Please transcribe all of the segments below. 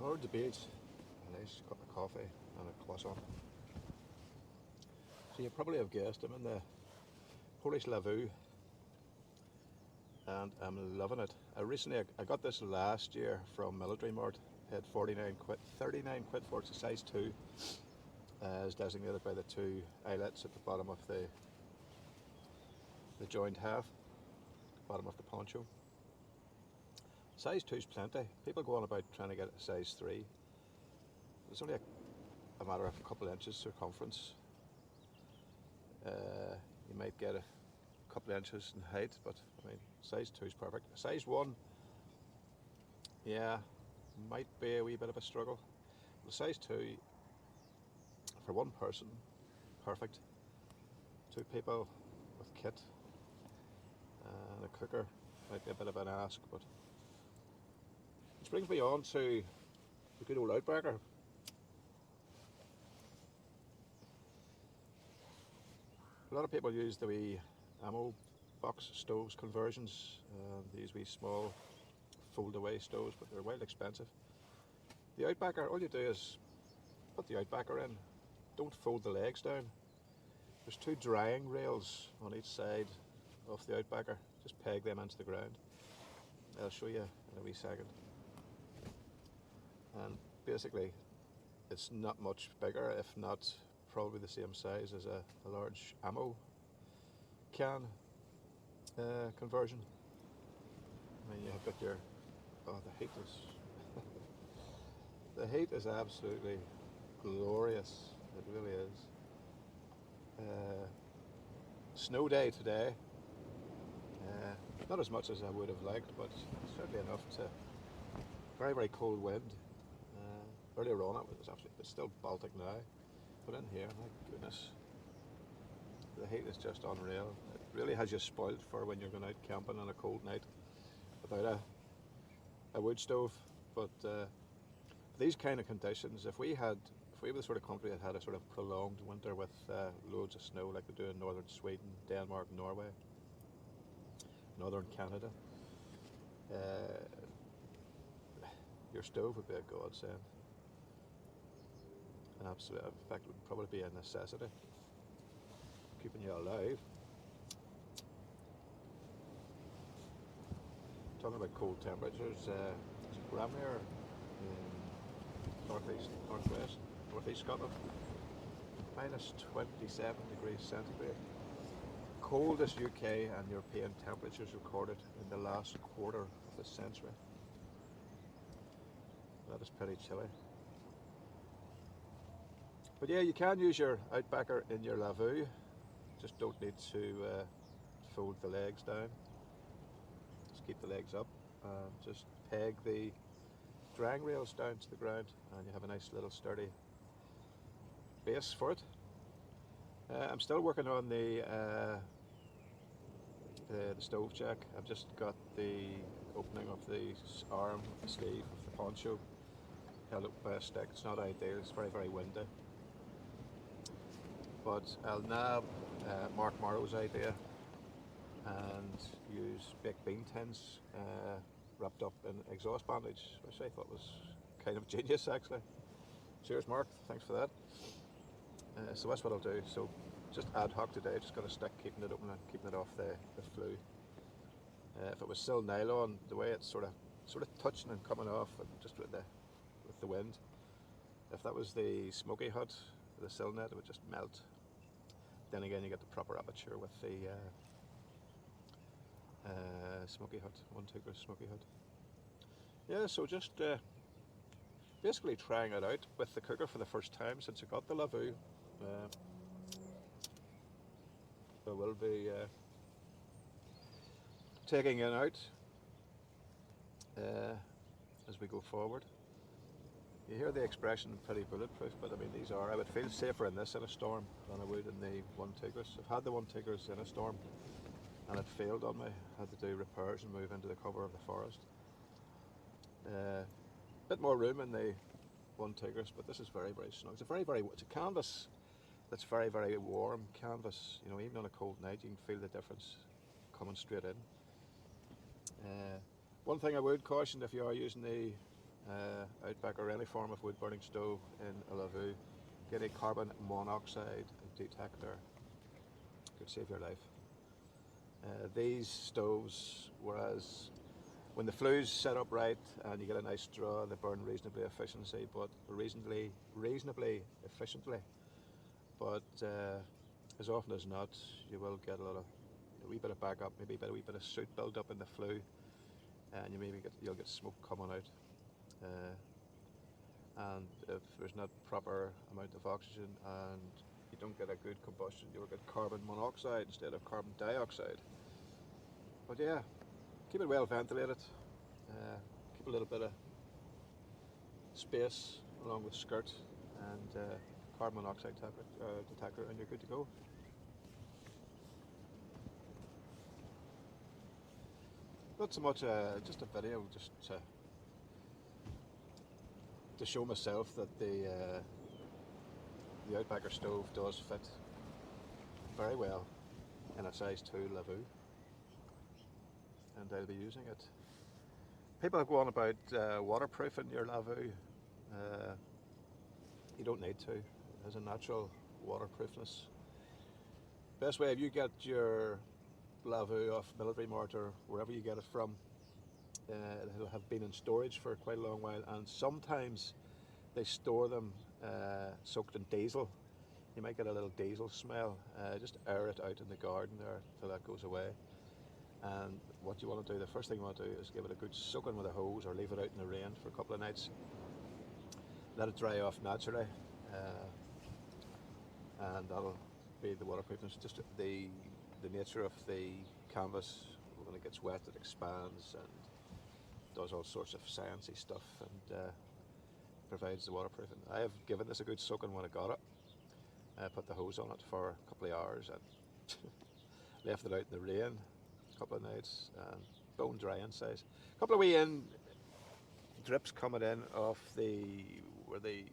Or the beach, a nice cup of coffee and a croissant. So you probably have guessed I'm in the Polish Lavuu and I'm loving it. I got this last year from Military Mart. Had 49 quid, 39 quid for it. It's a size 2. Is designated by the two eyelets at the bottom of the joined half, bottom of the poncho. Size 2 is plenty. People go on about trying to get a size 3. It's only a matter of a couple of inches circumference. You might get a couple of inches in height, but I mean, size 2 is perfect. Size 1, yeah, might be a wee bit of a struggle. The size 2, for one person, perfect. 2 people with kit and a cooker might be a bit of an ask, but which brings me on to the good old Outbacker. A lot of people use the wee ammo box stoves conversions, these wee small fold away stoves, but they're well expensive. The Outbacker, all you do is put the Outbacker in, don't fold the legs down. There's 2 drying rails on each side of the Outbacker, just peg them into the ground. I'll show you in a wee second. And basically it's not much bigger, if not probably the same size as a large ammo can conversion. I mean, you have got your, oh, the heat is the heat is absolutely glorious. It really is. Snow day today. Not as much as I would have liked, but certainly enough to. Very, very cold wind. Earlier on it was absolutely, it's still Baltic now, but in here, my goodness, the heat is just unreal. It really has you spoiled for when you're going out camping on a cold night without a wood stove. But these kind of conditions, if we were the sort of country that had a sort of prolonged winter with loads of snow like they do in northern Sweden, Denmark, Norway, northern Canada, your stove would be a godsend. An absolute, in fact, it would probably be a necessity, keeping you alive. Talking about cold temperatures, Gramere in northeast Scotland, minus 27 degrees centigrade. Coldest UK and European temperatures recorded in the last quarter of the century. That is pretty chilly. But yeah, you can use your Outbacker in your Lavvu. Just don't need to fold the legs down. Just keep the legs up. Just peg the drying rails down to the ground, and you have a nice little sturdy base for it. I'm still working on the stove jack. I've just got the opening of the arm of the sleeve of the poncho held up by a stick. It's not ideal, it's very, very windy. But I'll nab Mark Morrow's idea and use baked bean tins wrapped up in exhaust bandage, which I thought was kind of genius actually. Cheers Mark, thanks for that. So that's what I'll do. So just ad hoc today, just got a stick keeping it open and keeping it off the flue. If it was still nylon, the way it's sort of touching and coming off, and just with the wind. If that was the smoky hut, the sill net, it would just melt. Then again, you get the proper aperture with the smoky hut, 1 smoky hut. Yeah, so just basically trying it out with the cooker for the first time since I got the Lavvu. I will be taking it out as we go forward. You hear the expression pretty bulletproof, but I mean I would feel safer in this in a storm than I would in the 1 Tigris. I've had the 1 Tigris in a storm and it failed on me. I had to do repairs and move into the cover of the forest. Bit more room in the 1 Tigris, but this is very, very snug. It's a canvas that's very, very warm canvas. You know, even on a cold night you can feel the difference coming straight in. One thing I would caution if you are using the Outbacker or any form of wood burning stove in a Lavvu, get a carbon monoxide detector. Could save your life. These stoves, whereas when the flue's set up right and you get a nice draw, they burn reasonably efficiently, but reasonably efficiently. But as often as not, you will get a wee bit of backup, maybe a wee bit of soot build up in the flue, and you'll get smoke coming out. And if there's not proper amount of oxygen and you don't get a good combustion, you'll get carbon monoxide instead of carbon dioxide. But yeah, keep it well ventilated, keep a little bit of space along with skirt and carbon monoxide detector, and you're good to go. Not so much just a video, just to show myself that the Outbacker stove does fit very well in a size 2 Lavvu, and I'll be using it. People go on about waterproofing your Lavvu. You don't need to. It has a natural waterproofness. Best way, if you get your Lavvu off Military Mart or wherever you get it from, it'll have been in storage for quite a long while, and sometimes they store them soaked in diesel. You might get a little diesel smell. Just air it out in the garden there till that goes away. And what you want to do, the first thing you want to do is give it a good soaking with a hose or leave it out in the rain for a couple of nights. Let it dry off naturally, and that'll be the waterproofness. Just the nature of the canvas, when it gets wet it expands and does all sorts of sciencey stuff, and provides the waterproofing. I have given this a good soaking when I got it. I put the hose on it for a couple of hours and left it out in the rain a couple of nights, and bone dry inside. A couple of wee drips coming in off where the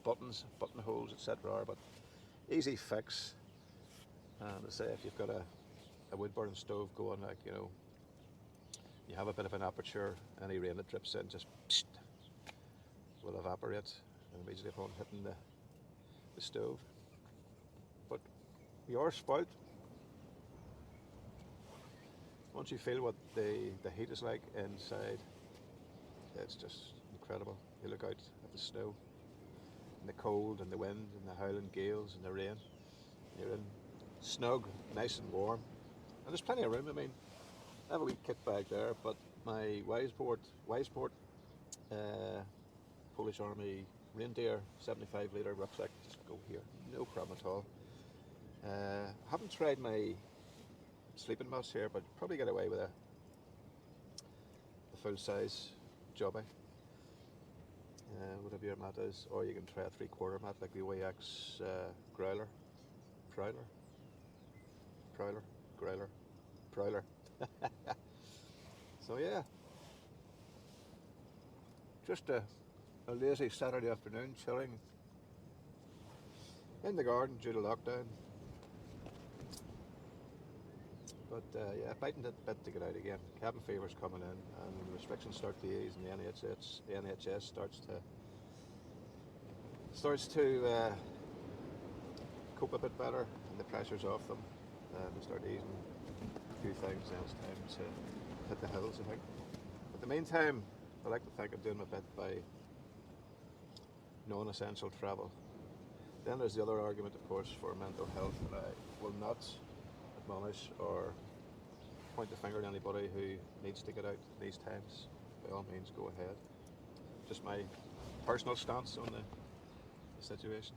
buttonholes, etc. are, but easy fix. And I say, if you've got a wood burning stove going, like, you know, you have a bit of an aperture, any rain that drips in just psst, will evaporate immediately upon hitting the stove. But your spout, once you feel what the heat is like inside, it's just incredible. You look out at the snow and the cold and the wind and the howling gales and the rain. You're in snug, nice and warm, and there's plenty of room. I mean, I have a wee kit bag there, but my Wiseport Polish Army reindeer 75 litre rucksack just go here, no problem at all. Haven't tried my sleeping mats here, but probably get away with a full size jobby, whatever your mat is, or you can try a 3/4 mat like the WX Prowler. So yeah, just a lazy Saturday afternoon, chilling in the garden due to lockdown. But yeah, biting the bit to get out again. Cabin fever's coming in, and when the restrictions start to ease, and the NHS starts to cope a bit better, and the pressure's off them, they start easing a few things, then it's time to hit the hills, I think. But in the meantime, I like to think I'm doing my bit by non-essential travel. Then there's the other argument, of course, for mental health, that I will not admonish or point the finger at anybody who needs to get out at these times. By all means, go ahead. Just my personal stance on the situation.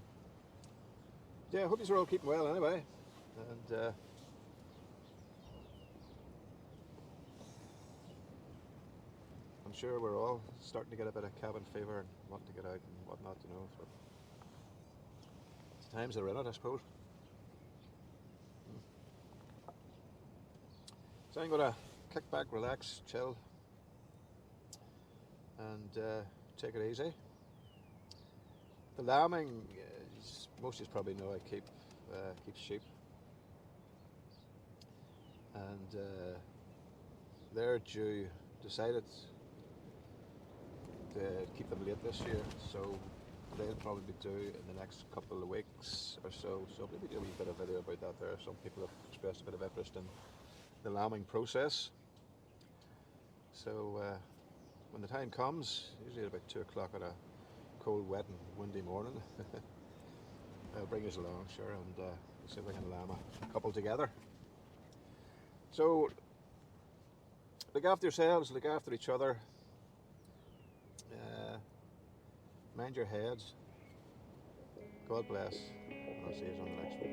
Yeah, I hope you're all keeping well anyway, and I'm sure we're all starting to get a bit of cabin fever and wanting to get out and whatnot, you know. But it's the times they're in it, I suppose. So I'm going to kick back, relax, chill, and take it easy. The lambing, most of you probably know I keep sheep, and they're decided to keep them late this year, so they'll probably be due in the next couple of weeks or so. So maybe do a wee bit of video about that there. Some people have expressed a bit of interest in the lambing process. So when the time comes, usually at about 2 o'clock on a cold, wet and windy morning, I'll bring us along, sure, and see if we can lamb a couple together. So look after yourselves, look after each other, mind your heads. God bless, and I'll see you on the next one.